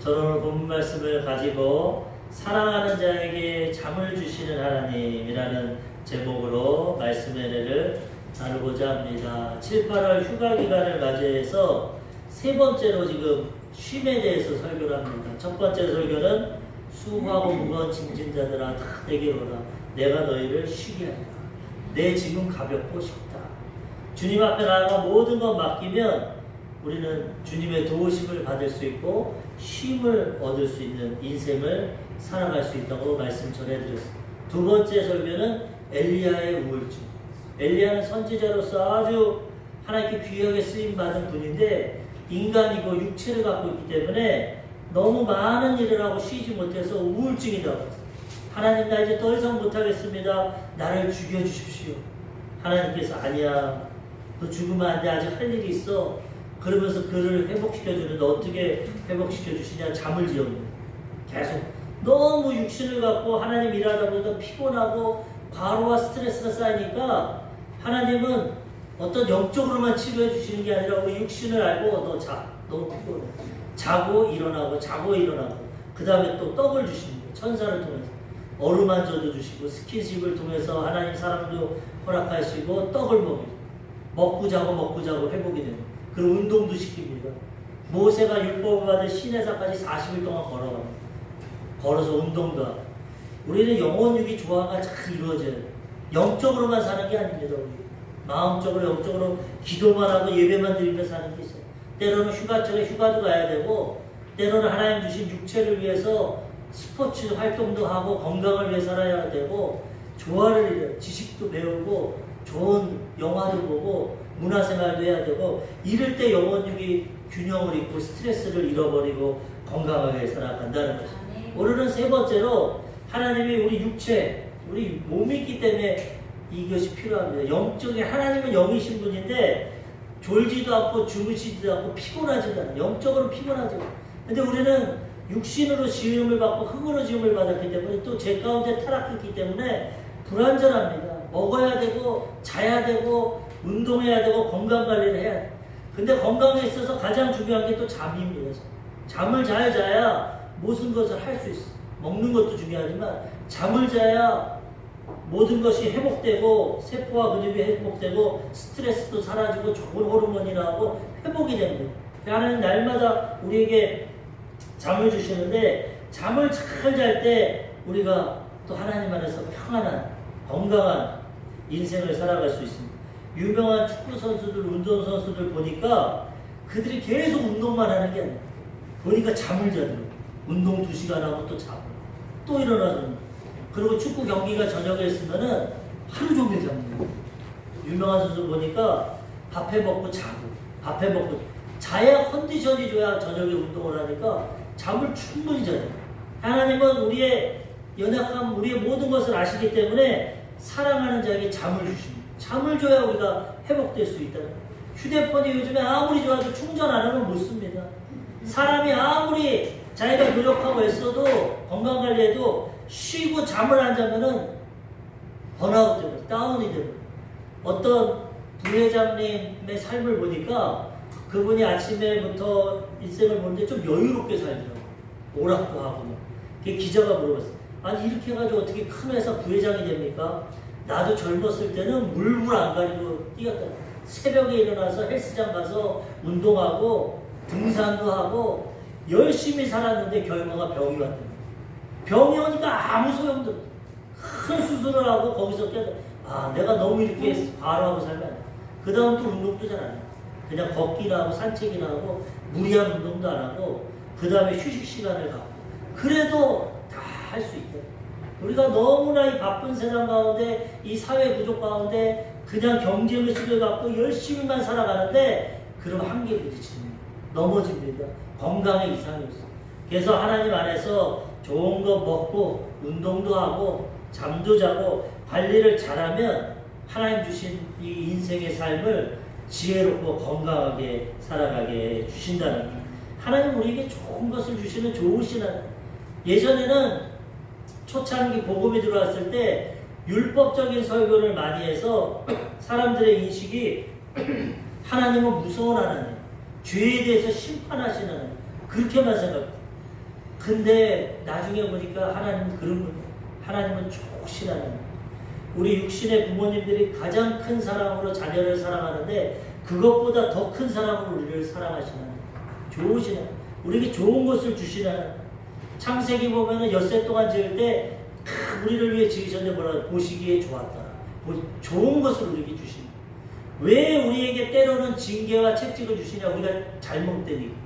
저는 오늘 본 말씀을 가지고 사랑하는 자에게 잠을 주시는 하나님이라는 제목으로 말씀의 은혜를 나누고자 합니다. 7, 8월 휴가 기간을 맞이해서 세 번째로 지금 쉼에 대해서 설교를 합니다. 첫 번째 설교는 수고하고 무거운 짐진 자들아 다 내게로 오라. 내가 너희를 쉬게 하리라. 내 짐은 가볍고 쉽다. 주님 앞에 나아가 모든 것 맡기면 우리는 주님의 도우심을 받을 수 있고 쉼을 얻을 수 있는 인생을 살아갈 수 있다고 말씀 전해드렸습니다. 두 번째 설교는 엘리야의 우울증. 엘리야는 선지자로서 아주 하나님께 귀하게 쓰임받은 분인데 인간이고 육체를 갖고 있기 때문에 너무 많은 일을 하고 쉬지 못해서 우울증이라고 했어요. 하나님 나 이제 더 이상 못하겠습니다. 나를 죽여주십시오. 하나님께서 아니야. 너 죽으면 안 돼. 아직 할 일이 있어. 그러면서 그를 회복시켜주는데 어떻게 회복시켜주시냐. 잠을 지었네요. 계속 너무 육신을 갖고 하나님 일하다 보니까 피곤하고 과로와 스트레스가 쌓이니까 하나님은 어떤 영적으로만 치료해 주시는 게 아니라 우리 육신을 알고 너 자. 너무 피곤해. 자고 일어나고 자고 일어나고 그 다음에 또 떡을 주십니다. 천사를 통해서 어루만져도 주시고 스킨십을 통해서 하나님 사랑도 허락하시고 떡을 먹고 자고 회복이 됩니다. 그리고 운동도 시킵니다. 모세가 율법을 받은 시내산까지 40일 동안 걸어갑니다. 걸어서 운동도 하고. 우리는 영혼육이 조화가 잘 이루어져요. 영적으로만 사는 게 아닙니다. 우리. 마음적으로 영적으로 기도만 하고 예배만 드리며 사는 게 있어요. 때로는 휴가철에 휴가도 가야 되고 때로는 하나님 주신 육체를 위해서 스포츠 활동도 하고 건강을 위해 살아야 되고 조화를 이뤄요. 지식도 배우고 좋은 영화도 보고 문화생활도 해야 되고 이럴 때 영혼육이 균형을 잃고 스트레스를 잃어버리고 건강하게 살아간다는 거죠. 오늘은 세 번째로 하나님이 우리 육체, 우리 몸이 있기 때문에 이것이 필요합니다. 영적인 하나님은 영이신 분인데 졸지도 않고 주무시지도 않고 피곤하지도 않아요. 영적으로 피곤하죠. 근데 우리는 육신으로 지음을 받고 흙으로 지음을 받았기 때문에 또 죄 가운데 타락했기 때문에 불완전합니다. 먹어야 되고 자야 되고 운동해야 되고 건강관리를 해야 돼요. 근데 건강에 있어서 가장 중요한 게 또 잠입니다. 잠을 잘 자야 모든 것을 할 수 있어요. 먹는 것도 중요하지만 잠을 자야 모든 것이 회복되고 세포와 근육이 회복되고 스트레스도 사라지고 좋은 호르몬이 나오고 회복이 됩니다. 하나님 날마다 우리에게 잠을 주시는데 잠을 잘 잘 때 우리가 또 하나님 안에서 평안한 건강한 인생을 살아갈 수 있습니다. 유명한 축구 선수들, 운동 선수들 보니까 그들이 계속 운동만 하는 게 아니에요. 보니까 잠을 자더라고요. 운동 2시간 하고 또 자고 또 일어나서 그리고 축구 경기가 저녁에 있으면은 하루 종일 잡니다. 유명한 선수 보니까 밥해 먹고 자고 밥해 먹고 자야 컨디션이 좋아야 저녁에 운동을 하니까 잠을 충분히 자요. 하나님은 우리의 연약함, 우리의 모든 것을 아시기 때문에 사랑하는 자에게 잠을 주십니다. 잠을 줘야 우리가 회복될 수 있다. 휴대폰이 요즘에 아무리 좋아도 충전 안 하면 못 씁니다. 사람이 아무리 자기가 노력하고 애써도 건강관리해도 쉬고 잠을 안 자면은 번아웃 되고 다운이 되고 어떤 부회장님의 삶을 보니까 그분이 아침에부터 인생을 보는데 좀 여유롭게 살더라고요. 오락도 하고 뭐. 기자가 물어봤어요. 아니 이렇게 해가지고 어떻게 큰 회사 부회장이 됩니까? 나도 젊었을 때는 물불 안 가리고 뛰었다. 새벽에 일어나서 헬스장 가서 운동하고 등산도 하고 열심히 살았는데 결과가 병이 왔다. 병이 오니까 아무 소용도 없어. 큰 수술을 하고 거기서 깨달아. 아, 내가 너무 이렇게 과로하고 살면 안 돼. 그 다음 또 운동도 잘 안 해. 그냥 걷기나 하고 산책이나 하고 무리한 운동도 안 하고 그 다음에 휴식 시간을 갖고 그래도 다 할 수 있다. 우리가 너무나 이 바쁜 세상 가운데 이 사회 구조 가운데 그냥 경쟁의식을 갖고 열심히만 살아가는데 그럼 한계에 부딪힙니다. 넘어집니다. 건강에 이상이 없어요. 그래서 하나님 안에서 좋은 거 먹고 운동도 하고 잠도 자고 관리를 잘하면 하나님 주신 이 인생의 삶을 지혜롭고 건강하게 살아가게 주신다는 거예요. 하나님 우리에게 좋은 것을 주시는 좋으신 하나님. 예전에는 초창기 복음이 들어왔을 때 율법적인 설교를 많이 해서 사람들의 인식이 하나님은 무서운 하나님, 죄에 대해서 심판하시는 하나님 그렇게만 생각해요. 근데 나중에 보니까 하나님은 그런 분이에요. 하나님은 좋으신 하나님. 우리 육신의 부모님들이 가장 큰 사랑으로 자녀를 사랑하는데 그것보다 더 큰 사랑으로 우리를 사랑하시는 하나님. 좋으신 하나님. 우리에게 좋은 것을 주시는 하나님. 창세기 보면은 엿새 동안 지을 때 우리를 위해 지으셨는데 뭐라 보시기에 좋았더라. 좋은 것을 우리에게 주시는. 왜 우리에게 때로는 징계와 채찍을 주시냐? 우리가 잘못되니.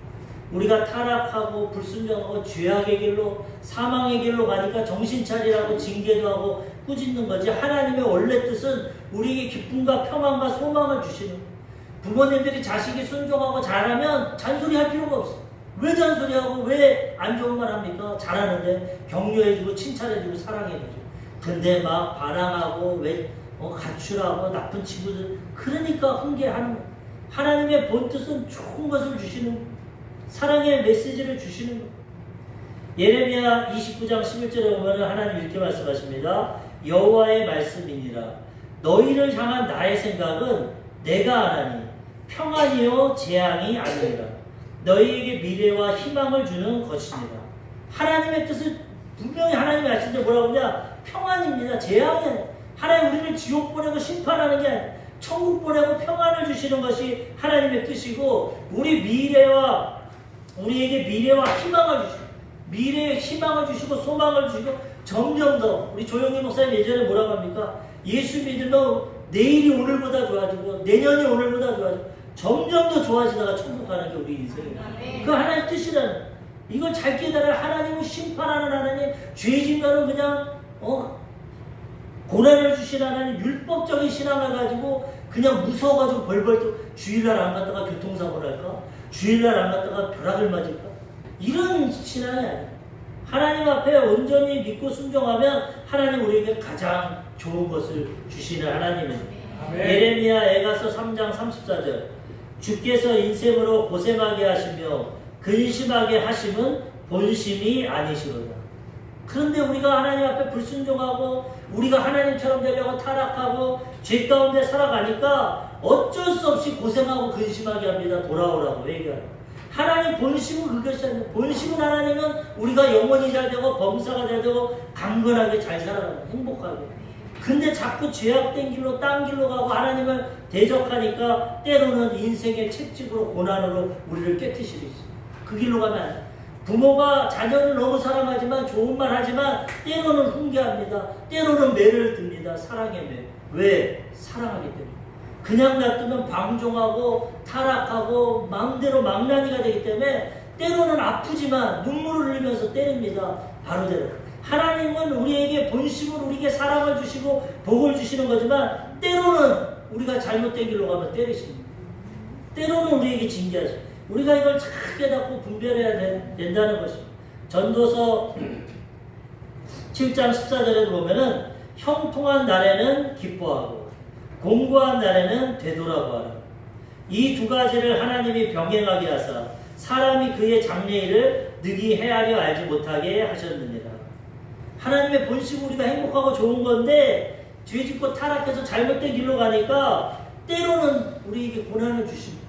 우리가 타락하고 불순종하고 죄악의 길로 사망의 길로 가니까 정신 차리라고 징계도 하고 꾸짖는 거지. 하나님의 원래 뜻은 우리에게 기쁨과 평안과 소망을 주시는. 부모님들이 자식이 순종하고 잘하면 잔소리할 필요가 없어. 왜 잔소리하고 왜 안 좋은 말 합니까? 잘하는데 격려해주고 칭찬해주고 사랑해주고. 근데 막 반항하고 왜 가출하고 나쁜 친구들, 그러니까 훈계하는 거예요. 하나님의 본 뜻은 좋은 것을 주시는, 사랑의 메시지를 주시는 거예요. 예레미야 29장 11절에 보면 하나님 이렇게 말씀하십니다. 여호와의 말씀이니라. 너희를 향한 나의 생각은 내가 하나니 평안이요 재앙이 아니라 너희에게 미래와 희망을 주는 것이니라. 하나님의 뜻을 분명히 하나님이 아시는데 뭐라고 하냐? 평안입니다. 재앙이 아니라. 하나님 우리를 지옥 보내고 심판하는 게 아니라 천국 보내고 평안을 주시는 것이 하나님의 뜻이고, 우리 미래와 우리에게 미래와 희망을 주시고, 미래에 희망을 주시고 소망을 주시고, 점점 더 우리 조영희 목사님 예전에 뭐라고 합니까? 예수 믿으면 내일이 오늘보다 좋아지고 내년이 오늘보다 좋아지고 점점 더 좋아지다가 천국 가는 게 우리 인생이에요. 그 하나님의 뜻이라는, 이걸 잘 깨달아야. 하나님은 심판하는 하나님, 죄진거는 그냥 고난을 주신 하나님, 율법적인 신앙을 가지고 그냥 무서워가지고 벌벌 떠. 주일날 안 갔다가 교통사고를 할까? 주일날 안 갔다가 벼락을 맞을까? 이런 신앙이 아니에요. 하나님 앞에 온전히 믿고 순종하면 하나님 우리에게 가장 좋은 것을 주시는 하나님입니다. 예레미야 에가서 3장 34절. 주께서 인생으로 고생하게 하시며 근심하게 하심은 본심이 아니시로다. 그런데 우리가 하나님 앞에 불순종하고 우리가 하나님처럼 되려고 타락하고 죄 가운데 살아가니까 어쩔 수 없이 고생하고 근심하게 합니다. 돌아오라고 얘기하라고. 하나님 본심은 그것이 아니에요. 본심은 하나님은 우리가 영원히 잘 되고 범사가 잘 되고 강건하게 잘 살아가는, 행복하게. 근데 자꾸 죄악된 길로 딴 길로 가고 하나님을 대적하니까 때로는 인생의 채찍으로 고난으로 우리를 깨트리고 있어요. 그 길로 가면 안 돼요. 부모가 자녀를 너무 사랑하지만 좋은 말 하지만 때로는 훈계합니다. 때로는 매를 듭니다. 사랑의 매. 왜? 사랑하기 때문에. 그냥 놔두면 방종하고 타락하고 마음대로 망나니가 되기 때문에 때로는 아프지만 눈물을 흘리면서 때립니다. 바로대로. 하나님은 우리에게 본심으로 우리에게 사랑을 주시고 복을 주시는 거지만 때로는 우리가 잘못된 길로 가면 때리십니다. 때로는 우리에게 징계하십니다. 우리가 이걸 잘 깨닫고 분별해야 된다는 것입니다. 전도서 7장 14절에 보면은 형통한 날에는 기뻐하고 공고한 날에는 되돌아보아라. 이 두 가지를 하나님이 병행하게 하사 사람이 그의 장래일을 능히 헤아려 알지 못하게 하셨느니라. 하나님의 본심, 우리가 행복하고 좋은 건데 죄짓고 타락해서 잘못된 길로 가니까 때로는 우리에게 고난을 주십니다.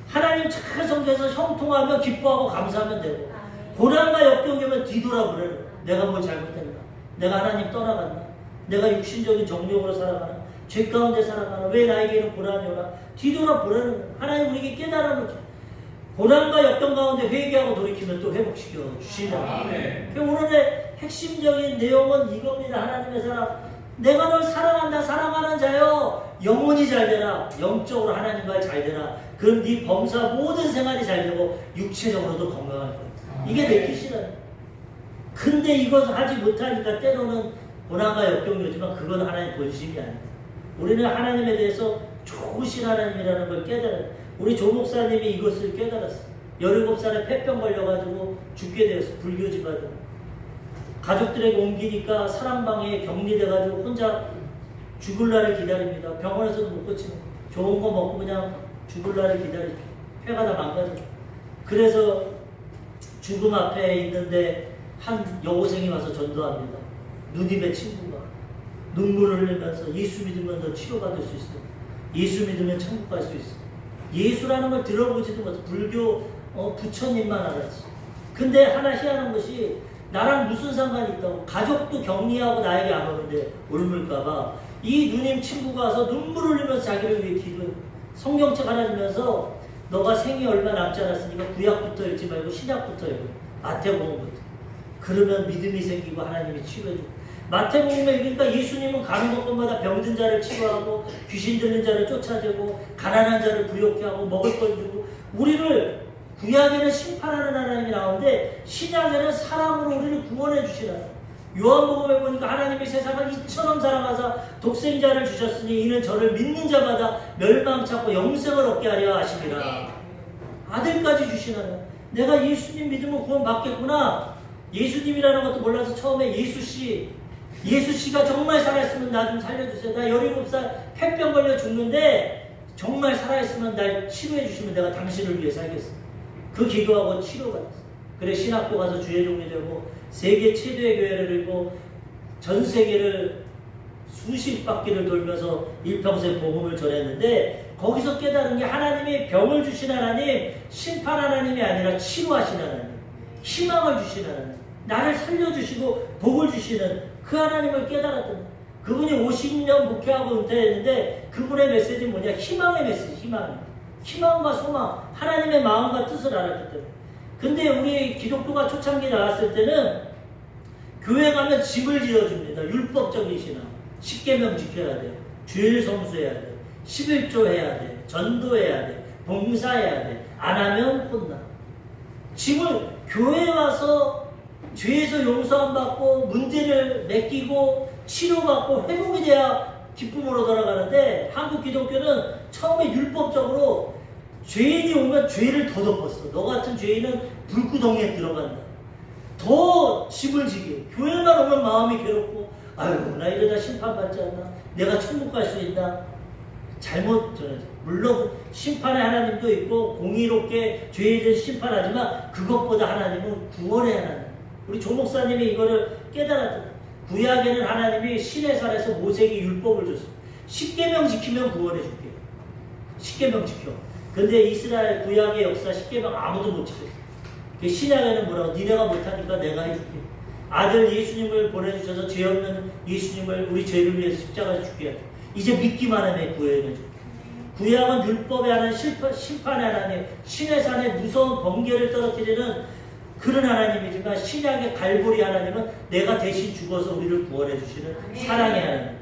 하나님 잘 성경에서 형통하며 기뻐하고 감사하면 되고, 고난과 역경이 오면 뒤돌아보래요. 내가 뭘 잘못했나? 내가 하나님 떠나갔나? 내가 육신적인 정욕으로 살아가나? 죄 가운데 살아가나? 왜 나에게는 고난이 오나? 뒤돌아보라는 거예요. 하나님 우리에게 깨달음을 줘. 고난과 역경 가운데 회개하고 돌이키면 또 회복시켜 주신다. 오늘의 핵심적인 내용은 이겁니다. 하나님의 사랑. 내가 널 사랑한다. 사랑하는 자여 영혼이 잘 되라. 영적으로 하나님과 잘 되라. 그럼 네 범사 모든 생활이 잘 되고 육체적으로도 건강할 거야. 이게 내 뜻이다. 근데 이것을 하지 못하니까 때로는 고난과 역경이 오지만 그건 하나님의 본심이 아니다. 우리는 하나님에 대해서 좋으신 하나님이라는 걸 깨달아요. 우리 조 목사님이 이것을 깨달았어요. 17살에 폐병 걸려가지고 죽게 되었어요. 불교 집안에. 가족들에게 옮기니까 사랑방에 격리돼가지고 혼자 죽을 날을 기다립니다. 병원에서도 못 고치고 좋은 거 먹고 그냥 죽을 날을 기다리고 폐가 다 망가져. 그래서 죽음 앞에 있는데 한 여고생이 와서 전도합니다. 누님의 친구가 눈물을 흘리면서 예수 믿으면 너 치료받을 수 있어. 예수 믿으면 천국 갈 수 있어. 예수라는 걸 들어보지도 못해. 불교 부처님만 알았지. 근데 하나 희한한 것이 나랑 무슨 상관이 있다고 가족도 격리하고 나에게 안 오는데 옮을까봐 이 누님 친구가 와서 눈물 흘리면서 자기를 위해 기도해. 성경책 하나 주면서 너가 생이 얼마 남지 않았으니까 구약부터 읽지 말고 신약부터 읽어. 마태복음부터. 그러면 믿음이 생기고 하나님이 치료해줘. 마태복음에 읽으니까 예수님은 가는 곳마다 병든 자를 치료하고 귀신 들린 자를 쫓아내고 가난한 자를 부욕케 하고 먹을 걸 주고 우리를 구약에는 심판하는 하나님이 나오는데 신약에는 사랑으로 우리를 구원해 주시는 하나님. 요한복음에 보니까 하나님이 세상을 이처럼 사랑하사 독생자를 주셨으니 이는 저를 믿는 자마다 멸망치 않고 영생을 얻게 하려 하심이라. 아들까지 주시는 내가 예수님 믿으면 구원 받겠구나. 예수님이라는 것도 몰라서 처음에 예수씨가 정말 살아있으면 나 좀 살려주세요. 나 17살 폐병 걸려 죽는데 정말 살아있으면 날 치료해 주시면 내가 당신을 위해 살겠어. 그 기도하고 치료받았어. 그래 신학교 가서 주의 종이 되고 세계 최대의 교회를 이루고 전 세계를 수십 바퀴를 돌면서 일평생 복음을 전했는데 거기서 깨달은 게 하나님이 병을 주신 하나님, 심판 하나님이 아니라 치료하신 하나님, 희망을 주신 하나님, 나를 살려주시고 복을 주시는 그 하나님을 깨달았던 거예요. 그분이 50년 목회하고 은퇴했는데 그분의 메시지는 뭐냐? 희망의 메시지, 희망과 소망, 하나님의 마음과 뜻을 알았기 때문에. 근데 우리 기독교가 초창기에 나왔을 때는 교회 가면 집을 지어줍니다. 율법적인 신앙. 십계명 지켜야 돼. 주일 성수해야 돼. 11조 해야 돼. 전도해야 돼. 봉사해야 돼. 안 하면 혼나. 집을 교회에 와서 죄에서 용서 안 받고 문제를 맡기고 치료받고 회복이 돼야 기쁨으로 돌아가는데 한국 기독교는 처음에 율법적으로 죄인이 오면 죄를 더 덮었어. 너 같은 죄인은 불구덩이에 들어간다. 더 집을 지게. 교회만 오면 마음이 괴롭고 아이고 나 이러다 심판받지 않나? 내가 천국 갈 수 있나? 잘못 전해져. 물론 심판의 하나님도 있고 공의롭게 죄에 대해 심판하지만 그것보다 하나님은 구원의 하나님. 우리 조 목사님이 이거를 깨달았다. 구약에는 하나님이 시내산에서 모세에게 율법을 줬어. 10계명 지키면 구원해 줄게. 10계명 지켜. 근데 이스라엘 구약의 역사 10계명 아무도 못 지켰어. 신약에는 뭐라고? 니네가 못하니까 내가 해줄게. 아들 예수님을 보내주셔서 죄 없는 예수님을 우리 죄를 위해서 십자가에 죽게 하죠. 이제 믿기만 하면 구원해 줄게. 구약은 율법에 하는 심판의 하나님, 시내산의 무서운 번개를 떨어뜨리는 그런 하나님이지만 신약의 갈보리 하나님은 내가 대신 죽어서 우리를 구원해 주시는 사랑의 하나님.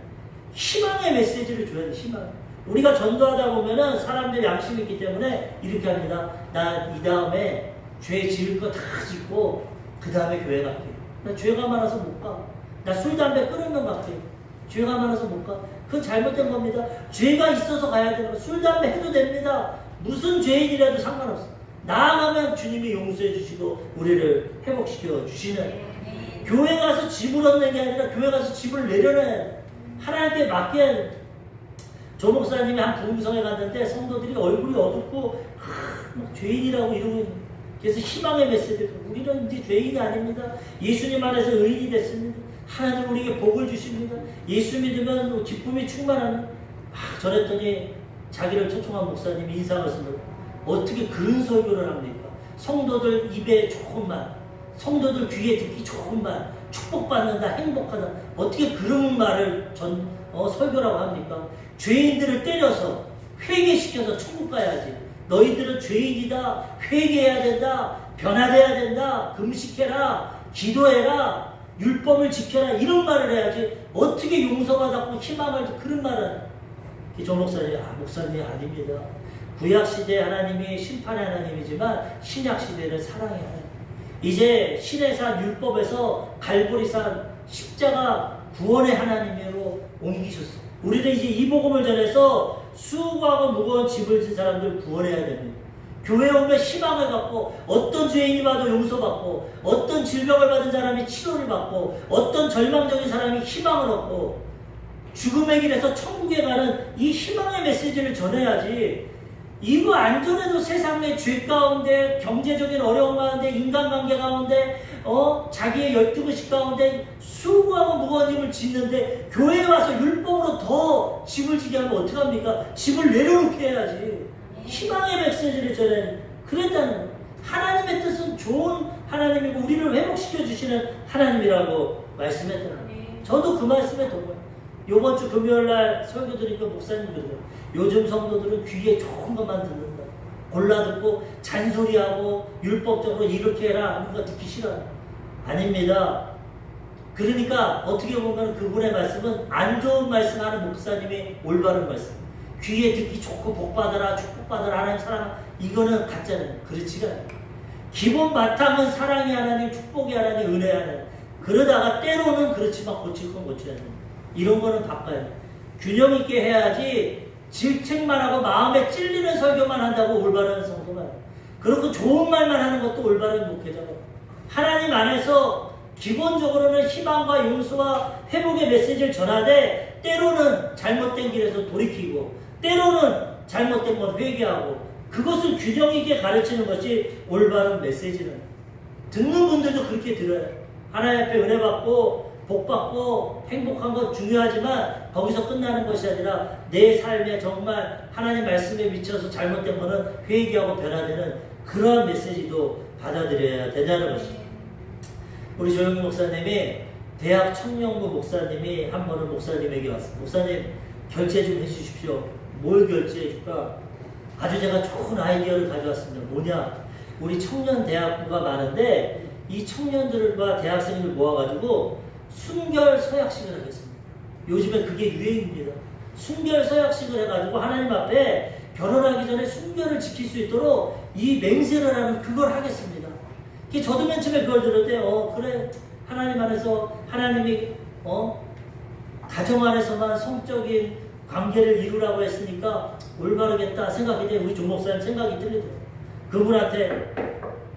희망의 메시지를 줘야 돼. 희망. 우리가 전도하다 보면은 사람들이 양심이 있기 때문에 이렇게 합니다. 나 이 다음에 죄 지을 거 다 짓고 그 다음에 교회 갈게. 나 죄가 많아서 못 가. 나 술 담배 끊으면 갈게. 죄가 많아서 못 가. 그건 잘못된 겁니다. 죄가 있어서 가야 되는 거. 술 담배 해도 됩니다. 무슨 죄인이라도 상관없어. 나아가면 주님이 용서해 주시고 우리를 회복시켜 주시는. 교회 가서 집을 얻는 게 아니라 교회 가서 집을 내려놔야 돼. 하나님께 맡겨야 돼. 조 목사님이 한 부흥성에 갔는데 성도들이 얼굴이 어둡고 막 죄인이라고 이러고 있는. 그래서 희망의 메시지를 우리는 이제 죄인이 아닙니다. 예수님 안에서 의인이 됐습니다. 하나님 우리에게 복을 주십니다. 예수 믿으면 기쁨이 충만합니다. 저랬더니 자기를 초청한 목사님이 인상을 쓰고 어떻게 그런 설교를 합니까? 성도들 입에 좋은 말, 성도들 귀에 듣기 좋은 말, 축복받는다, 행복하다. 어떻게 그런 말을 설교라고 합니까? 죄인들을 때려서 회개시켜서 천국 가야지. 너희들은 죄인이다, 회개해야 된다, 변화돼야 된다, 금식해라, 기도해라, 율법을 지켜라 이런 말을 해야지. 어떻게 용서받았고 희망을 그런 말을. 조 목사님이 목사님이 아닙니다. 구약시대 하나님이 심판의 하나님이지만 신약시대는 사랑의 하나님. 이제 시내산 율법에서 갈보리산 십자가 구원의 하나님으로 옮기셨어요. 우리는 이제 이 복음을 전해서 수고하고 무거운 짐을 진 사람들 구원해야 됩니다. 교회에 오면 희망을 갖고 어떤 죄인이 봐도 용서받고 어떤 질병을 받은 사람이 치료를 받고 어떤 절망적인 사람이 희망을 얻고 죽음의 길에서 천국에 가는 이 희망의 메시지를 전해야지. 이거 안 전해도 세상의 죄 가운데 경제적인 어려움 가운데 인간관계 가운데 자기의 12의식 가운데 수고하고 무거운 짐을 짓는데 교회에 와서 율법으로 더 짐을 지게 하면 어떡합니까? 짐을 내려놓게 해야지. 희망의 메시지를 전해. 그랬다는 거예요. 하나님의 뜻은 좋은 하나님이고 우리를 회복시켜 주시는 하나님이라고 말씀했더라고요. 저도 그 말씀에 동의해요. 요번 주 금요일날 설교 드리니까 목사님들도 요즘 성도들은 귀에 좋은 것만 듣는다. 골라 듣고 잔소리하고 율법적으로 이렇게 해라 하는 거 듣기 싫어요. 아닙니다. 그러니까 어떻게 보면 그분의 말씀은 안 좋은 말씀하는 목사님이 올바른 말씀. 귀에 듣기 좋고 복받아라 축복받아라 하나님 사랑, 이거는 가짜는 그렇지가 않아요. 기본 바탕은 사랑이 하나님, 축복이 하나님, 은혜 하나님. 그러다가 때로는 그렇지만 고칠 건 고쳐야 돼요. 이런 거는 바꿔요. 균형 있게 해야지 질책만 하고 마음에 찔리는 설교만 한다고 올바른 성도가 아니에요. 그리고 좋은 말만 하는 것도 올바른 목회자가 아니에요. 하나님 안에서 기본적으로는 희망과 용서와 회복의 메시지를 전하되 때로는 잘못된 길에서 돌이키고 때로는 잘못된 건 회개하고 그것을 균형 있게 가르치는 것이 올바른 메시지는. 듣는 분들도 그렇게 들어요. 하나님 앞에 은혜 받고 복 받고 행복한 건 중요하지만 거기서 끝나는 것이 아니라 내 삶에 정말 하나님 말씀에 미쳐서 잘못된 거는 회개하고 변화되는 그러한 메시지도 받아들여야 된다는 것입니다. 우리 조영기 목사님이 대학 청년부 목사님이 한 번은 목사님에게 왔어요. 목사님 결제 좀 해주십시오. 뭘 결제해 줄까? 아주 제가 좋은 아이디어를 가져왔습니다. 뭐냐? 우리 청년 대학부가 많은데 이 청년들과 대학생들 모아가지고 순결 서약식을 하겠습니다. 요즘에 그게 유행입니다. 순결 서약식을 해가지고 하나님 앞에 결혼하기 전에 순결을 지킬 수 있도록 이 맹세를 하는 그걸 하겠습니다. 저도 맨 처음에 그걸 들을 때 그래 하나님 안에서 하나님이 가정 안에서만 성적인 관계를 이루라고 했으니까 올바르겠다 생각했는데 우리 조 목사님 생각이 틀리더라고요. 그분한테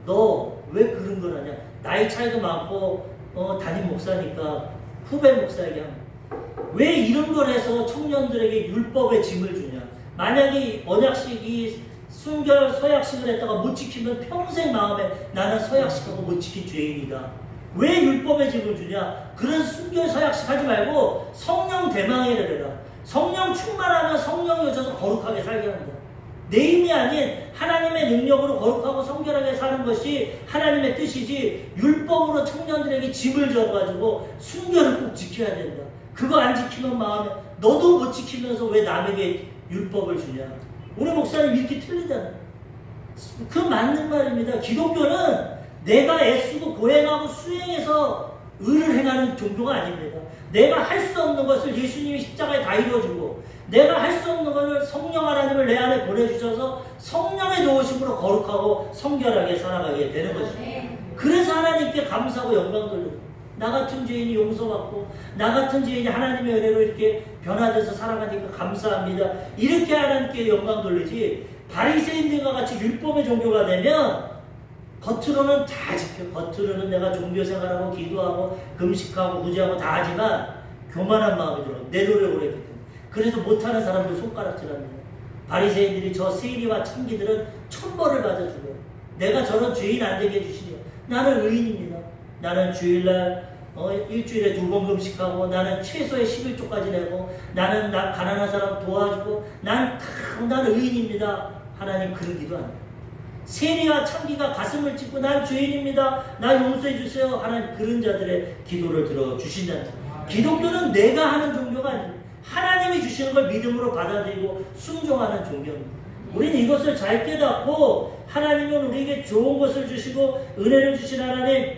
너 왜 그런 걸 하냐? 나이 차이도 많고 담임 목사니까 후배 목사에게 합니다. 왜 이런 걸 해서 청년들에게 율법의 짐을 주냐? 만약에 언약식 이 순결 서약식을 했다가 못 지키면 평생 마음에 나는 서약식하고 못 지킨 죄인이다. 왜 율법의 짐을 주냐? 그런 순결 서약식 하지 말고 성령 대망회를 해라. 성령 충만하면 성령이 오셔서 거룩하게 살게 한다. 내 힘이 아닌 하나님의 능력으로 거룩하고 성결하게 사는 것이 하나님의 뜻이지 율법으로 청년들에게 짐을 져가지고 순결을 꼭 지켜야 된다. 그거 안 지키면 마음에 너도 못 지키면서 왜 남에게 율법을 주냐. 우리 목사님 이렇게 틀리잖아요. 그 맞는 말입니다. 기독교는 내가 애쓰고 고행하고 수행해서 의를 행하는 종교가 아닙니다. 내가 할 수 없는 것을 예수님이 십자가에 다 이루어주고 내가 할 수 없는 것을 성령 하나님을 내 안에 보내주셔서 성령의 도우심으로 거룩하고 성결하게 살아가게 되는 것입니다. 그래서 하나님께 감사하고 영광 돌리고 나 같은 죄인이 용서받고 나 같은 죄인이 하나님의 은혜로 이렇게 변화돼서 살아가니까 감사합니다. 이렇게 하나님께 영광 돌리지 바리새인들과 같이 율법의 종교가 되면 겉으로는 다 지켜. 겉으로는 내가 종교 생활하고 기도하고 금식하고 구제하고 다 하지만 교만한 마음이 들어. 내 노력으로 했기 때문에. 그래서 못하는 사람들 손가락질합니다. 바리새인들이 저 세리와 참기들은 천벌을 받아 죽어요. 내가 저런 죄인 안 되게 해주시려. 나는 의인입니다. 나는 주일날 일주일에 2번 금식하고 나는 최소의 11조까지 내고 나는 가난한 사람 도와주고 나는 의인입니다. 하나님 그런 기도 안 해요. 세리와 참기가 가슴을 찢고 난 죄인입니다. 나 용서해 주세요. 하나님 그런 자들의 기도를 들어주신다는 거예요. 기독교는 내가 하는 종교가 아닙니다. 하나님이 주시는 걸 믿음으로 받아들이고 순종하는 종교입니다. 우리는 이것을 잘 깨닫고 하나님은 우리에게 좋은 것을 주시고 은혜를 주신 하나님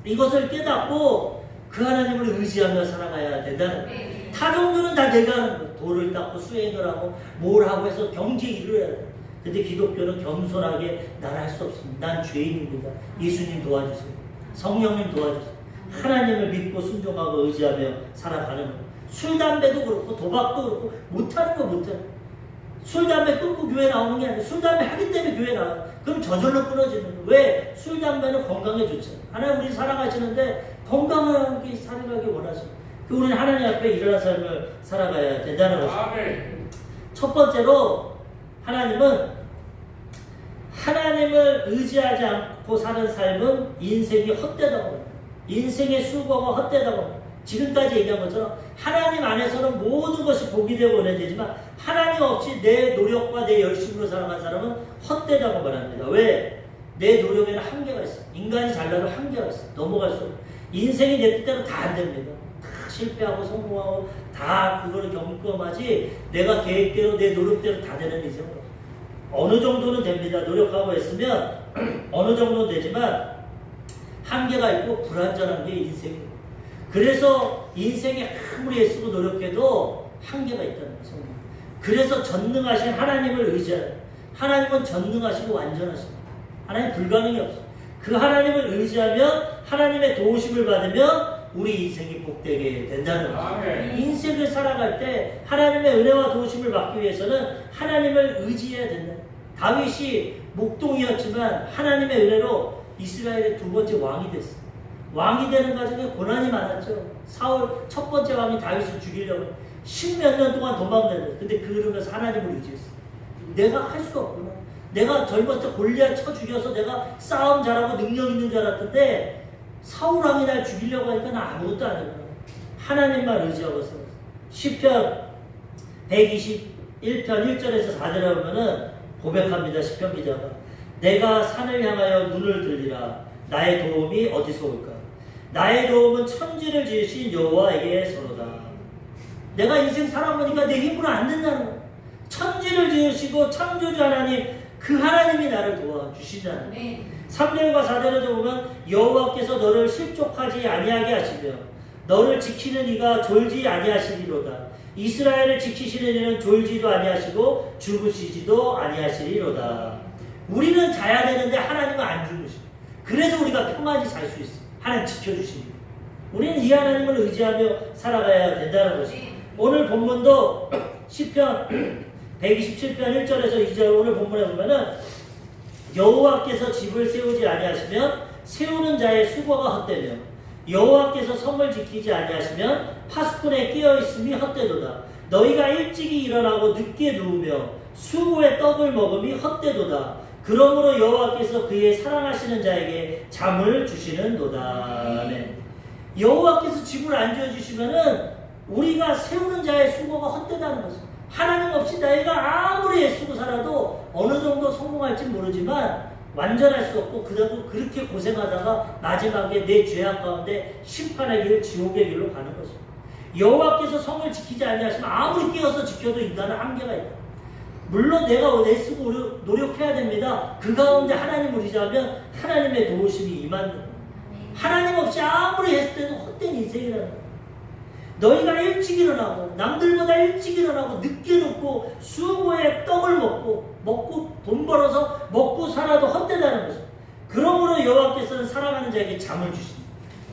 이것을 깨닫고 그 하나님을 의지하며 살아가야 된다는 거예요. 타 종교는 다 내가 하는 거예요. 돌을 닦고 수행을 하고 뭘 하고 해서 경지에 이르러야 돼요. 근데 기독교는 겸손하게 난 할 수 없습니다. 난 죄인입니다. 예수님 도와주세요. 성령님 도와주세요. 하나님을 믿고 순종하고 의지하며 살아가는 거예요. 술, 담배도 그렇고 도박도 그렇고 못하는 거 못해요. 술, 담배 끊고 교회 나오는 게 아니라 술, 담배 하기 때문에 교회 나와요. 그럼 저절로 끊어지는 거예요. 왜? 술, 담배는 건강에 좋잖아요. 하나님 우리 살아가시는데 건강하게 살아가기 원하죠. 우리는 하나님 앞에 일어난 삶을 살아가야 된다는 것입니다. 첫 번째로 하나님을 의지하지 않고 사는 삶은 인생이 헛되다고 합니다. 인생의 수고가 헛되다고 합니다. 지금까지 얘기한 것처럼 하나님 안에서는 모든 것이 복이 되고 은혜되지만 하나님 없이 내 노력과 내 열심으로 살아간 사람은 헛되다고 말합니다. 왜? 내 노력에는 한계가 있어. 인간이 잘나도 한계가 있어. 넘어갈 수 없어. 인생이 내 뜻대로 다 안 됩니다. 다 실패하고 성공하고 다 그거를 경험하지 내가 계획대로 내 노력대로 다 되는 인생은 없어. 어느 정도는 됩니다. 노력하고 했으면 어느 정도는 되지만 한계가 있고 불완전한 게 인생이에요. 그래서 인생에 아무리 애쓰고 노력해도 한계가 있다는 거죠. 그래서 전능하신 하나님을 의지해요. 하나님은 전능하시고 완전하십니다. 하나님 불가능이 없어요. 그 하나님을 의지하면 하나님의 도우심을 받으면 우리 인생이 복되게 된다는 거죠. 인생을 살아갈 때 하나님의 은혜와 도우심을 받기 위해서는 하나님을 의지해야 된다. 다윗이 목동이었지만 하나님의 은혜로 이스라엘의 두 번째 왕이 됐어요. 왕이 되는 과정에 고난이 많았죠. 사울 첫 번째 왕이 다윗을 죽이려고 10몇 년 동안 도망다녔어요. 근데 그러면서 하나님을 의지했어요. 내가 할 수 없구나. 내가 젊었을 때 골리앗 쳐 죽여서 내가 싸움 잘하고 능력 있는 줄 알았는데 사울 왕이 날 죽이려고 하니까 나 아무것도 아니구나. 하나님만 의지하고 살았어요. 시편 121편 1절에서 4절에 보면은 고백합니다. 시편 기자가 내가 산을 향하여 눈을 들리라. 나의 도움이 어디서 올까? 나의 도움은 천지를 지으신 여호와에게서로다. 내가 인생 살아보니까 내 힘으로 안 된다는 거야. 천지를 지으시고 창조주 하나님, 그 하나님이 나를 도와주신다는 거야. 3절과 4절에도 보면 여호와께서 너를 실족하지 아니하게 하시며 너를 지키는 이가 졸지 아니하시리로다. 이스라엘을 지키시는 이는 졸지도 아니하시고 주무시지도 아니하시리로다. 우리는 자야 되는데 하나님은 안 주무시고 그래서 우리가 평안히 잘 수 있어. 하나님 지켜주십니다. 우리는 이 하나님을 의지하며 살아가야 된다는 것입니다. 오늘 본문도 시편 127편 1절에서 2절 오늘 본문에 보면은 여호와께서 집을 세우지 아니하시면 세우는 자의 수고가 헛되며 여호와께서 성을 지키지 아니하시면 파수꾼에 끼어있음이 헛되도다. 너희가 일찍이 일어나고 늦게 누우며 수고의 떡을 먹음이 헛되도다. 그러므로 여호와께서 그의 사랑하시는 자에게 잠을 주시는도다. 네. 여호와께서 집을 안 지어주시면은 우리가 세우는 자의 수고가 헛되다는 거죠. 하나님 없이 너희가 아무리 애쓰고 살아도 어느 정도 성공할지 모르지만 완전할 수 없고 그렇게 고생하다가 마지막에 내 죄악 가운데 심판의 길, 지옥의 길로 가는 거죠. 여호와께서 성을 지키지 않으시면 아무리 끼어서 지켜도 인간은 한계가 있다. 물론 내가 애쓰고 노력해야 됩니다. 그 가운데 하나님을 의지하면 하나님의 도우심이 임한다. 하나님 없이 아무리 했을 때도 헛된 인생이라는 거예요. 너희가 일찍 일어나고 남들보다 일찍 일어나고 늦게 눕고 수고의 떡을 먹고 돈 벌어서 먹고 살아도 헛되다는 거죠. 그러므로 여호와께서는 사랑하는 자에게 잠을 주신다.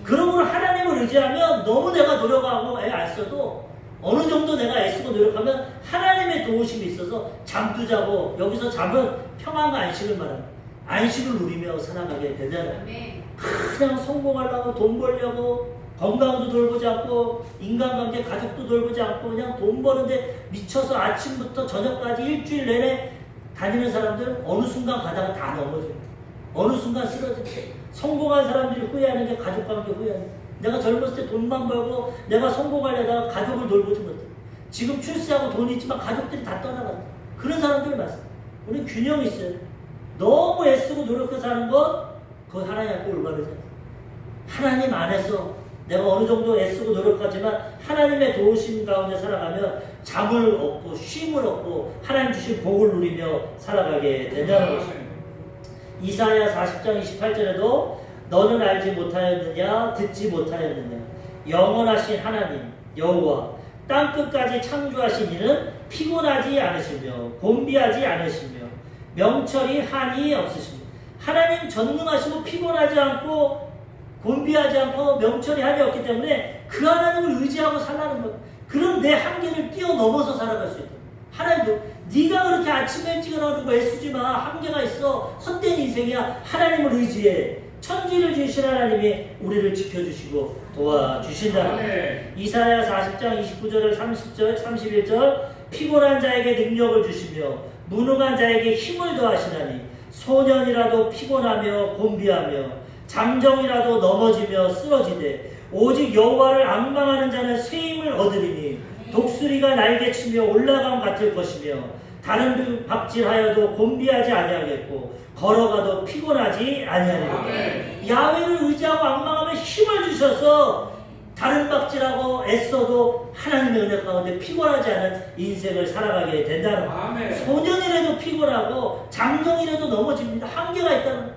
그러므로 하나님을 의지하면 너무 내가 노력하고 애 안 써도 어느 정도 내가 애쓰고 노력하면 하나님의 도우심이 있어서 잠도 자고 여기서 잠은 평안과 안식을 말합니다. 안식을 누리며 살아가게 된다는 거예요. 그냥 성공하려고 돈 벌려고 건강도 돌보지 않고 인간관계 가족도 돌보지 않고 그냥 돈 버는데 미쳐서 아침부터 저녁까지 일주일 내내 다니는 사람들 어느 순간 가다가 다 넘어져요. 어느 순간 쓰러져요. 성공한 사람들이 후회하는 게 가족관계 후회하는 거예요. 내가 젊었을 때 돈만 벌고 내가 성공하려다가 가족을 돌보지 못해. 지금 출세하고 돈이 있지만 가족들이 다 떠나간다. 그런 사람들 많습니다. 우리 균형이 있어요. 너무 애쓰고 노력해서 하는 것 그거 하나님한테 올바르지 않아요. 하나님 안에서 내가 어느 정도 애쓰고 노력하지만 하나님의 도우심 가운데 살아가면 잠을 얻고 쉼을 얻고 하나님 주신 복을 누리며 살아가게 된다는 것입니다. 이사야 40장 28절에도 너는 알지 못하였느냐 듣지 못하였느냐 영원하신 하나님 여호와 땅끝까지 창조하신 이는 피곤하지 않으시며 곤비하지 않으시며 명철이 한이 없으시며 하나님 전능하시고 피곤하지 않고 곤비하지 않고 명철이 한이 없기 때문에 그 하나님을 의지하고 살라는 거예요. 그럼 내 한계를 뛰어넘어서 살아갈 수 있다. 하나님도 네가 그렇게 아침에 일찍 일어나고 애쓰지 마. 한계가 있어. 헛된 인생이야. 하나님을 의지해. 천지를 지으신 하나님이 우리를 지켜주시고 도와주신다. 이사야 40장 29절 30절 31절 피곤한 자에게 능력을 주시며 무능한 자에게 힘을 더하시나니 소년이라도 피곤하며 곤비하며 장정이라도 넘어지며 쓰러지되 오직 여호와를 앙망하는 자는 새 힘을 얻으리니 독수리가 날개치며 올라감 같을 것이며 다른 박질하여도 곤비하지 아니하겠고 걸어가도 피곤하지 아니하리라. 야훼를 의지하고 앙망하며 힘을 주셔서 다른 박질하고 애써도 하나님의 은혜 가운데 피곤하지 않은 인생을 살아가게 된다는 거예요. 소년이라도 피곤하고 장정이라도 넘어집니다. 한계가 있다는.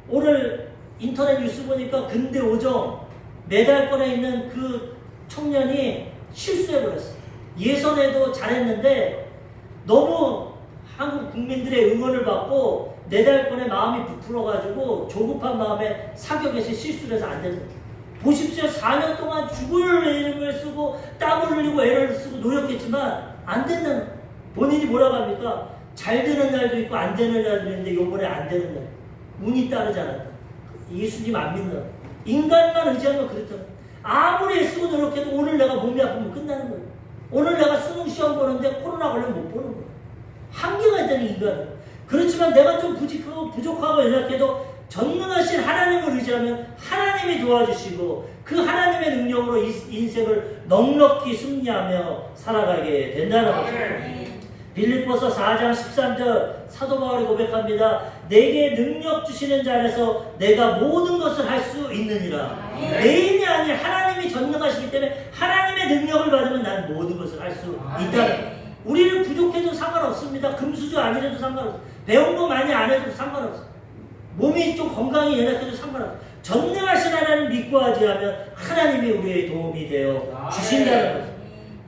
오늘 인터넷 뉴스 보니까 근대 오정 메달권에 있는 그 청년이 실수해버렸어요. 예선에도 잘했는데 너무 한국 국민들의 응원을 받고 메달권에 마음이 부풀어가지고 조급한 마음에 사격에서 실수를 해서 안 된다. 보십시오. 4년 동안 죽을 이름을 쓰고 땀을 흘리고 애를 쓰고 노력했지만 안 된다는. 본인이 뭐라고 합니까? 잘 되는 날도 있고 안 되는 날도 있는데 요번에 안 되는 날. 운이 따르지 않았다. 예수님 안 믿는다. 인간만 의지하면 그렇다. 아무리 애쓰고 노력해도 오늘 내가 몸이 아프면 끝나는 거예요. 오늘 내가 수능 시험 보는데 코로나 걸리면 못 보는 거예요. 한계가 있다는 인간은. 그렇지만 내가 좀 부족하고 연약해도 전능하신 하나님을 의지하면 하나님이 도와주시고 그 하나님의 능력으로 인생을 넉넉히 승리하며 살아가게 된다는 거죠. 빌립보서 4장 13절 사도 바울이 고백합니다. 내게 능력 주시는 자 안에서 내가 모든 것을 할 수 있느니라. 내 힘이 아닌 하나님이 전능하시기 때문에 하나님의 능력을 받으면 난 모든 것을 할 수 있다. 우리는 부족해도 상관없습니다. 금수저 아니라도 상관없어요. 배운 거 많이 안 해도 상관없어요. 몸이 좀 건강이 연약해도 상관없어요. 전능하신 하나님 믿고 하지하면 하나님이 우리의 도움이 되어 주신다는 거죠.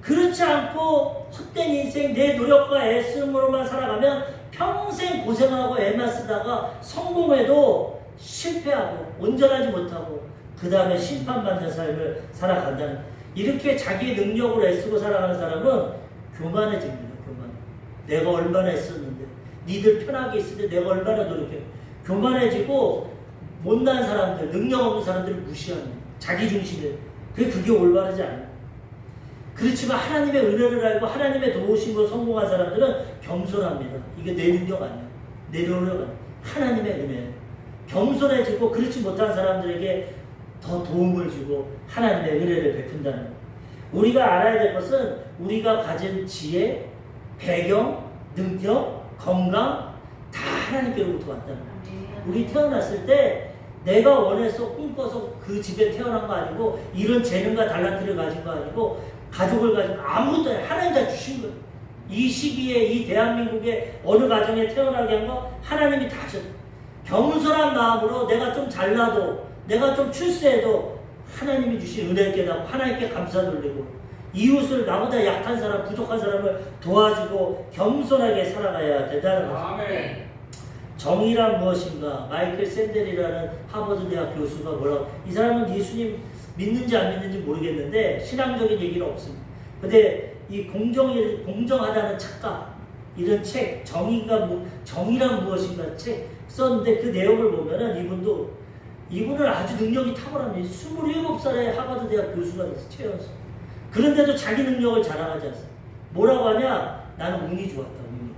그렇지 않고 헛된 인생 내 노력과 애씀으로만 살아가면 평생 고생하고 애만 쓰다가 성공해도 실패하고 온전하지 못하고 그 다음에 심판받는 삶을 살아간다는. 이렇게 자기 능력으로 애쓰고 살아가는 사람은 교만해집니다. 교만. 내가 얼마나 애썼는데 니들 편하게 있을 때 내가 얼마나 노력해. 교만해지고 못난 사람들, 능력 없는 사람들을 무시합니다. 자기 중심에. 그게 올바르지 않아요. 그렇지만 하나님의 은혜를 알고 하나님의 도우심으로 성공한 사람들은 겸손합니다. 이게 내 능력 아니야. 내 노력 아니야. 하나님의 은혜. 겸손해지고 그렇지 못한 사람들에게 더 도움을 주고 하나님의 은혜를 베푼다는 거예요. 우리가 알아야 될 것은 우리가 가진 지혜, 배경, 능력, 건강 다 하나님께로부터 왔다는 거예요. 우리 태어났을 때 내가 원해서 꿈꿔서 그 집에 태어난 거 아니고 이런 재능과 달란트를 가진 거 아니고 가족을 가지고 아무것도 아니고 하나님 다 주신 거예요. 이 시기에 이 대한민국의 어느 가정에 태어나게 한 거 하나님이 다 하셨어요. 겸손한 마음으로 내가 좀 잘나도 내가 좀 출세해도 하나님이 주신 은혜를 깨닫고 하나님께 감사 돌리고 이웃을 나보다 약한 사람 부족한 사람을 도와주고 겸손하게 살아가야 된다는 거죠. 정의란 무엇인가? 마이클 샌델이라는 하버드 대학 교수가 뭐라고, 이 사람은 예수님 믿는지 안 믿는지 모르겠는데 신앙적인 얘기는 없습니다. 근데 이 공정하다는 착각 이런 책 정의란 무엇인가 책 썼는데 그 내용을 보면은 이분은 아주 능력이 탁월합니다. 27살에 하버드 대학 교수가 됐어요. 최연소. 그런데도 자기 능력을 자랑하지 않습니다. 뭐라고 하냐? 나는 운이 좋았다. 운이.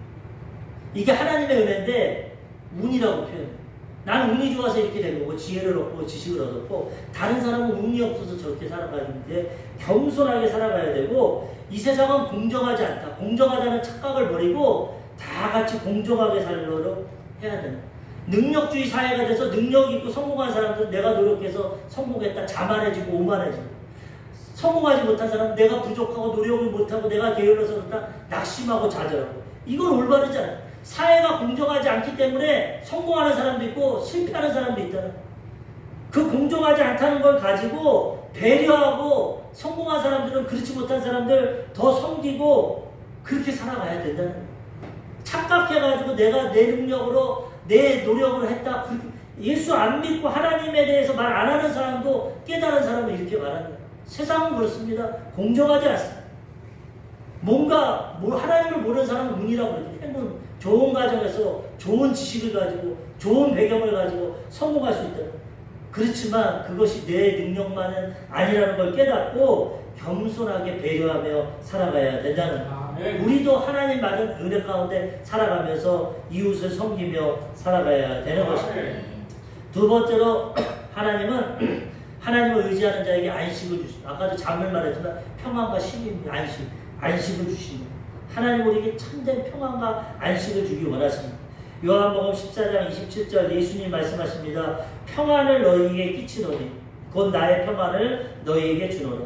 이게 하나님의 은혜인데 운이라고 표현해요. 나는 운이 좋아서 이렇게 된 거고 지혜를 얻고 지식을 얻었고 다른 사람은 운이 없어서 저렇게 살아가는데 겸손하게 살아가야 되고 이 세상은 공정하지 않다. 공정하다는 착각을 버리고 다 같이 공정하게 살도록 해야 된다. 능력주의 사회가 돼서 능력 있고 성공한 사람들은 내가 노력해서 성공했다. 자만해지고 오만해지고 성공하지 못한 사람은 내가 부족하고 노력을 못하고 내가 게을러서 그렇다. 낙심하고 좌절하고 이건 올바르지 않아. 사회가 공정하지 않기 때문에 성공하는 사람도 있고 실패하는 사람도 있잖아. 그 공정하지 않다는 걸 가지고 배려하고 성공한 사람들은 그렇지 못한 사람들 더 섬기고 그렇게 살아가야 된다는 거야. 착각해가지고 내가 내 능력으로 내 노력으로 했다. 예수 안 믿고 하나님에 대해서 말 안 하는 사람도 깨달은 사람은 이렇게 말하는 거야. 세상은 그렇습니다. 공정하지 않습니다. 뭔가 하나님을 모르는 사람은 운이라고 그러죠. 행운, 좋은 가정에서 좋은 지식을 가지고 좋은 배경을 가지고 성공할 수 있다. 그렇지만 그것이 내 능력만은 아니라는 걸 깨닫고 겸손하게 배려하며 살아가야 된다는 거예요. 우리도 하나님 받은 은혜 가운데 살아가면서 이웃을 섬기며 살아가야 되는 것입니다. 두 번째로 하나님은 하나님을 의지하는 자에게 안식을 주십니다. 아까도 잠을 말했지만 평안과 안식을 주십니다. 하나님 우리에게 참된 평안과 안식을 주기 원하십니다. 요한복음 14장 27절 예수님 말씀하십니다. 평안을 너희에게 끼치노니 곧 나의 평안을 너희에게 주노라.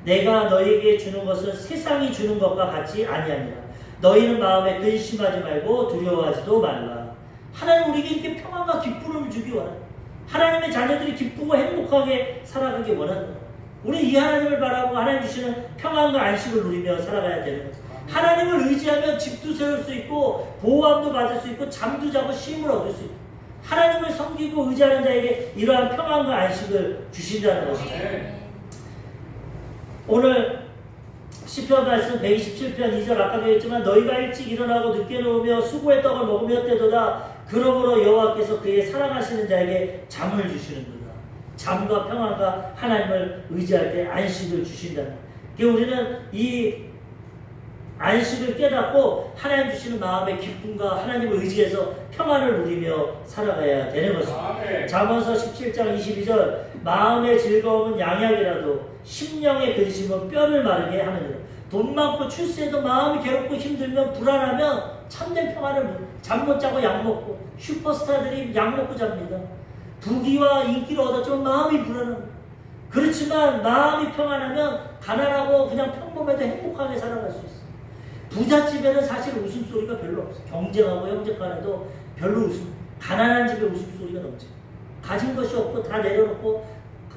내가 너희에게 주는 것은 세상이 주는 것과 같이 아니하니라. 너희는 마음에 근심하지 말고 두려워하지도 말라. 하나님 우리에게 이렇게 평안과 기쁨을 주기 원합니다. 하나님의 자녀들이 기쁘고 행복하게 살아가기 원합니다. 우리 이 하나님을 바라보고 하나님 주시는 평안과 안식을 누리며 살아가야 되는 거죠. 하나님을 의지하면 집도 세울 수 있고 보호함도 받을 수 있고 잠도 자고 쉼을 얻을 수 있고 하나님을 섬기고 의지하는 자에게 이러한 평안과 안식을 주신다는 것입니다. 오늘 시편 말씀 127편 2절 아까도 했지만 너희가 일찍 일어나고 늦게 누우며 수고의 떡을 먹으며 때도다. 그러므로 여호와께서 그의 사랑하시는 자에게 잠을 주시는도다. 잠과 평안과 하나님을 의지할 때 안식을 주신다는 거예요. 우리는 이 안식을 깨닫고 하나님 주시는 마음의 기쁨과 하나님을 의지해서 평안을 누리며 살아가야 되는 것입니다. 잠언서 17장 22절 마음의 즐거움은 양약이라도 심령의 근심은 뼈를 마르게 하느니라. 돈 많고 출세해도 마음이 괴롭고 힘들면 불안하면 참된 평안을 잠 못 자고 약 먹고 슈퍼스타들이 약 먹고 잡니다. 부귀와 인기를 얻었지만 마음이 불안합니다. 그렇지만 마음이 평안하면 가난하고 그냥 평범해도 행복하게 살아갈 수 있어요. 부잣집에는 사실 웃음소리가 별로 없어요. 경쟁하고 형제 간에도 별로 가난한 집에 웃음소리가 넘쳐요. 가진 것이 없고 다 내려놓고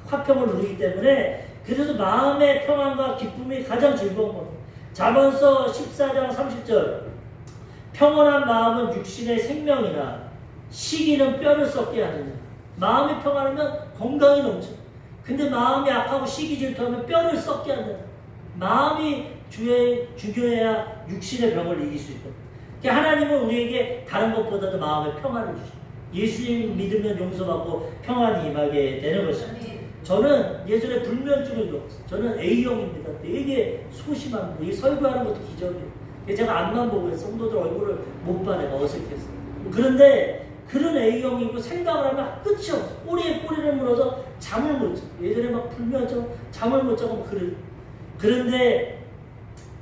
화평을 누리기 때문에 그래서 마음의 평안과 기쁨이 가장 즐거운 겁니다. 잠언서 14장 30절 평온한 마음은 육신의 생명이나 시기는 뼈를 썩게 하느니라. 마음이 평안하면 건강이 넘쳐. 근데 마음이 악하고 시기 질투하면 뼈를 썩게 한다. 마음이 중요해야 육신의 병을 이길 수 있다. 그러니까 하나님은 우리에게 다른 것보다도 마음의 평안을 주십니다. 예수님 믿으면 용서받고 평안이 임하게 되는 것입니다. 저는 예전에 불면증을 겪었어요. 저는 A형입니다. 되게 소심합니다. 이 설교하는 것도 기적이에요. 제가 앞만 보고 해서 성도들 얼굴을 못 봐. 내가 어색해서. 그런데 그런 A형이고 생각을 하면 끝이 없어. 꼬리에 꼬리를 물어서 잠을 못 자. 예전에 막 불면증 잠을 못 자고 그래요. 그런데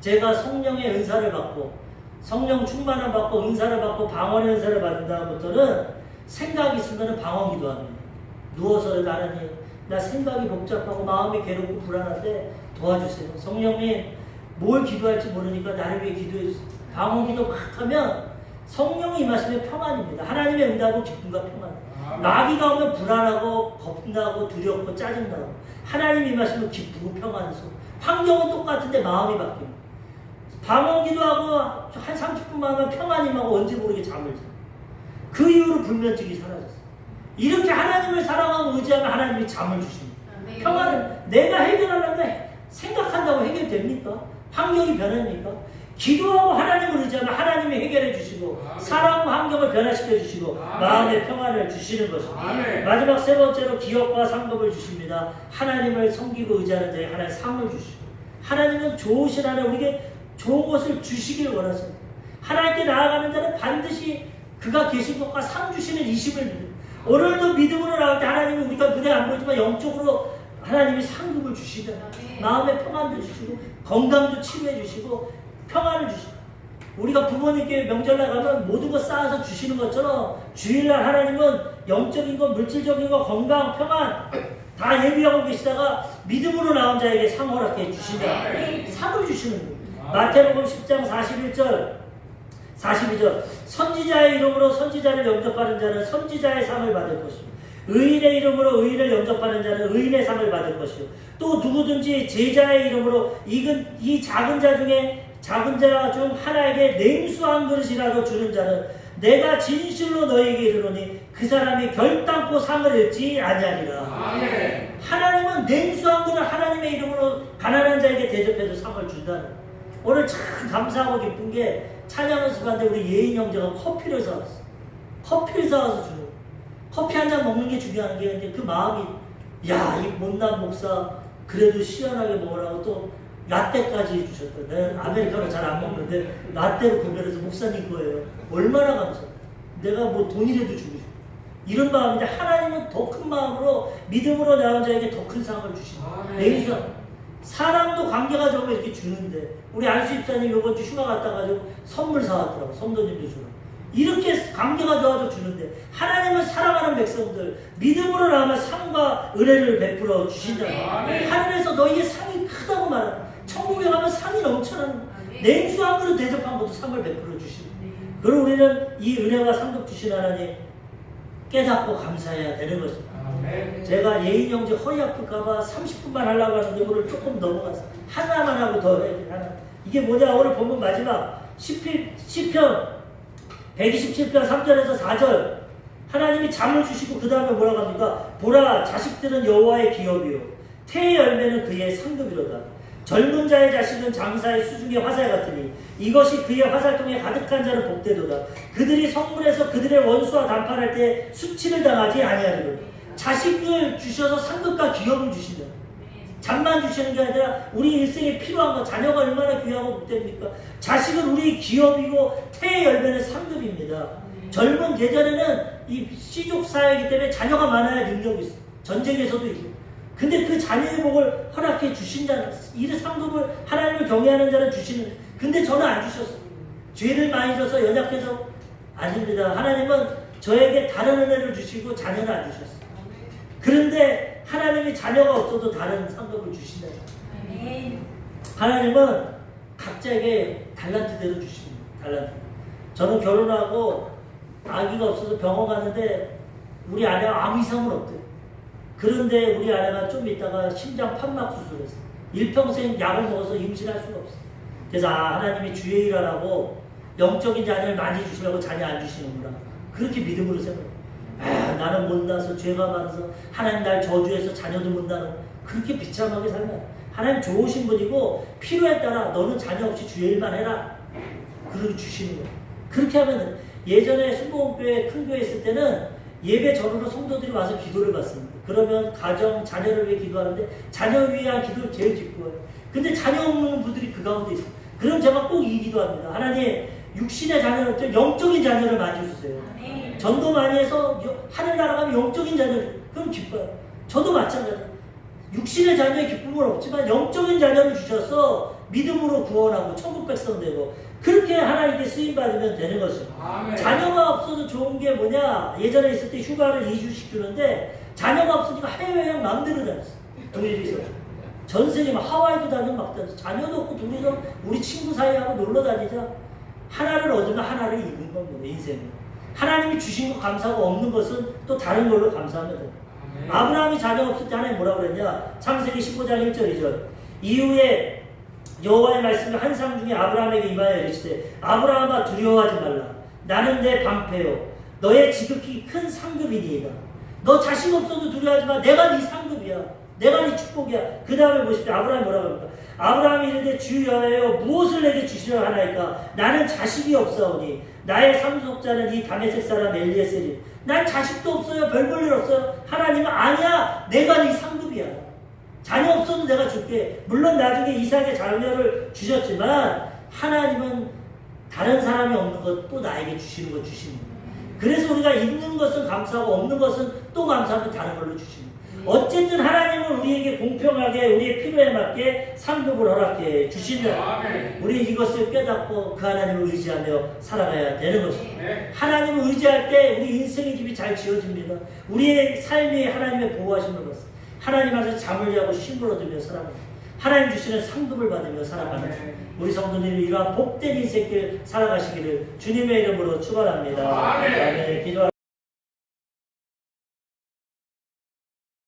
제가 성령의 은사를 받고 성령 충만을 받고 은사를 받고 방언의 은사를 받은 다음부터는 생각이 있으면 방언 기도합니다. 누워서 하나님 나 생각이 복잡하고 마음이 괴롭고 불안한데 도와주세요. 성령님 뭘 기도할지 모르니까 나를 위해 기도해주세요. 방언 기도 막 하면 성령이 임하시면 평안입니다. 하나님의 응답은 기쁨과 평안. 마귀가 오면 불안하고 겁나고 두렵고 짜증나고 하나님이 임하시면 기쁘고 평안해서 환경은 똑같은데 마음이 바뀝니다. 방언 기도하고 한 30분만 하면 평안이 임하고 언제 모르게 잠을 자요. 그 이후로 불면증이 사라졌어요. 이렇게 하나님을 사랑하고 의지하면 하나님이 잠을 주십니다. 평안을 내가 해결하려면 생각한다고 해결됩니까? 환경이 변합니까? 기도하고 하나님을 의지하면 하나님이 해결해 주시고 사랑과 환경을 변화시켜 주시고 마음의 평안을 주시는 것입니다. 마지막 세 번째로 기업과 상급을 주십니다. 하나님을 섬기고 의지하는 자에 하나님 상을 주시고 하나님은 좋으신 하나님 우리에게 좋은 것을 주시길 원하십니다. 하나님께 나아가는 자는 반드시 그가 계신 것과 상 주시는 이심을 믿습니다. 오늘도 믿음으로 나올 때 하나님이 우리가 눈에 안 보이지만 영적으로 하나님이 상급을 주시잖아요. 마음의 평안도 주시고 건강도 치료해 주시고 평안을 주시고 우리가 부모님께 명절날 가면 모든 것 쌓아서 주시는 것처럼 주일날 하나님은 영적인 것, 물질적인 것, 건강, 평안 다 예비하고 계시다가 믿음으로 나온 자에게 상 허락해 주신다. 상을 주시는 거예요. 마태복음 10장 42절 선지자의 이름으로 선지자를 영접하는 자는 선지자의 상을 받을 것이요 의인의 이름으로 의인을 영접하는 자는 의인의 상을 받을 것이요 또 누구든지 제자의 이름으로 이 작은 자 중 하나에게 냉수 한 그릇이라도 주는 자는 내가 진실로 너희에게 이르노니 그 사람이 결단코 상을 잃지 아니하리라. 하나님은 냉수 한 그릇 하나님의 이름으로 가난한 자에게 대접해서 상을 준다는 거예요. 오늘 참 감사하고 기쁜 게 찬양 연습하는데 우리 예인 형제가 커피를 사왔어. 커피를 사와서 주는 거예요. 커피 한 잔 먹는 게 중요한 게 이제 그 마음이 야, 이 못난 목사 그래도 시원하게 먹으라고 또 라떼까지 주셨다. 내가 아메리카노 잘 안 먹는데 라떼로 구별해서 목사님 거예요. 얼마나 감사해. 내가 뭐 돈이라도 주고 싶어. 이런 마음인데 하나님은 더 큰 마음으로 믿음으로 나온 자에게 더 큰 상을 주신다. 냉수 사람도 관계가 좋으면 이렇게 주는데 우리 안수 집사님 이번 주 휴가 갔다 가지고 선물 사왔더라고. 성도님도 주라고. 이렇게 관계가 좋아서 주는데 하나님은 사랑하는 백성들 믿음으로 나오면 상과 은혜를 베풀어 주신다. 하늘에서 너희의 상이 크다고 말하는 천국에 가면 상이 넘쳐나는 냉수 한 그릇 대접한 것도 상을 베풀어 주시고 그리고 우리는 이 은혜와 상급 주신 하나님 깨닫고 감사해야 되는 것입니다. 제가 예인 형제 허리 아플까봐 30분만 하려고 하는데 오늘 조금 넘어갔어. 하나만 하고 더 해야 돼. 하나. 이게 뭐냐 오늘 보면 마지막 시편 127편 3절에서 4절 하나님이 잠을 주시고 그 다음에 뭐라고 합니까? 보라 자식들은 여호와의 기업이요 태의 열매는 그의 상급이로다. 젊은 자의 자식은 장사의 수중의 화살 같으니 이것이 그의 화살통에 가득한 자는 복되도다. 그들이 성문에서 그들의 원수와談판할 때 수치를 당하지 아니하리로다. 자식을 주셔서 상급과 기업을 주신다. 잠만 주시는 게 아니라 우리 일생에 필요한 거 자녀가 얼마나 귀하고 복됩니까? 자식은 우리 기업이고 태의 열매는 상급입니다. 젊은 예전에는 이 시족 사회이기 때문에 자녀가 많아야 능력이 있어. 전쟁에서도 있고. 근데 그 자녀의 복을 허락해 주신다는 이 상급을 하나님을 경외하는 자는 주시는. 근데 저는 안 주셨어요. 죄를 많이 져서 연약해서 아닙니다. 하나님은 저에게 다른 은혜를 주시고 자녀는 안 주셨어요. 그런데 하나님이 자녀가 없어도 다른 상급을 주신다. 하나님은 각자에게 달란트대로 주십니다. 달란트. 저는 결혼하고 아기가 없어서 병원 갔는데 우리 아내가 아무 이상은 없대요. 그런데 우리 아내가 좀 있다가 심장 판막 수술했어요. 일평생 약을 먹어서 임신할 수가 없어요. 그래서 하나님이 주의 일하라고 영적인 자녀를 많이 주시려고 자녀 안 주시는구나. 그렇게 믿음으로 생각해요. 나는 못나서 죄가 많아서 하나님 날 저주해서 자녀도 못 나는 그렇게 비참하게 살면 하나님 좋으신 분이고 필요에 따라 너는 자녀 없이 주의 일만 해라. 그렇게 주시는 거예요. 그렇게 하면 예전에 순복음교회 큰 교회 있을 때는 예배 전후로 성도들이 와서 기도를 받습니다. 그러면 가정, 자녀를 위해 기도하는데 자녀를 위한 기도를 제일 기뻐해요. 근데 자녀 없는 분들이 그 가운데 있어요. 그럼 제가 꼭 이 기도합니다. 하나님 육신의 자녀를 없죠. 영적인 자녀를 많이 주세요. 전도 많이 해서 하늘나라 가면 영적인 자녀를 그럼 기뻐요. 저도 마찬가지예요. 육신의 자녀의 기쁨은 없지만 영적인 자녀를 주셔서 믿음으로 구원하고 천국 백성 되고 그렇게 하나님께 쓰임받으면 되는 거죠. 자녀가 없어도 좋은 게 뭐냐, 예전에 있을 때 휴가를 2주씩 주는데 자녀가 없으니까 해외여행 마음대로 다녔어. 둘이서 전 세계 막 하와이도 다니고 막 다녔어. 자녀도 없고 둘이서 우리 친구 사이하고 놀러 다니자. 하나를 얻으면 하나를 잃는 겁니다. 인생은 하나님이 주신 거 감사하고 없는 것은 또 다른 걸로 감사하면 돼요. 아브라함이 자녀 없을 때 하나님 뭐라고 그랬냐? 창세기 15장 1절 2절 이후에 여호와의 말씀이 한 상 중에 아브라함에게 임하여 이르시되 아브라함아 두려워하지 말라. 나는 내 방패요 너의 지극히 큰 상급이니이다. 너 자식 없어도 두려워하지 마. 내가 네 상급이야. 내가 네 축복이야. 그 다음에 보십시오. 아브라함이 뭐라고 합니까? 아브라함이 이르되 주 여호와여 무엇을 내게 주시려 하나이까? 나는 자식이 없사오니 나의 상속자는 이 다메섹 사람 엘리에셀이. 난 자식도 없어요. 별 볼 일 없어요. 하나님은 아니야. 내가 네 상급이야. 자녀 없어도 내가 줄게. 물론 나중에 이삭의 자녀를 주셨지만 하나님은 다른 사람이 없는 것 또 나에게 주시는 것 주시는 거예요. 그래서 우리가 있는 것은 감사하고 없는 것은 또 감사하면 다른 걸로 주시는 거예요. 어쨌든 하나님은 우리에게 공평하게 우리의 필요에 맞게 상급을 허락해 주신다. 우리 이것을 깨닫고 그 하나님을 의지하며 살아가야 되는 것입니다. 하나님을 의지할 때 우리 인생의 집이 잘 지어집니다. 우리의 삶이 하나님의 보호하심을 받습니다. 하나님 안에서 잠을 자고 쉼을 얻으며 살아갑니다. 하나님 주시는 상급을 받으며 살아가는 우리 성도님이 이러한 복된 인생길 살아가시기를 주님의 이름으로 축원합니다. 아멘. 기도하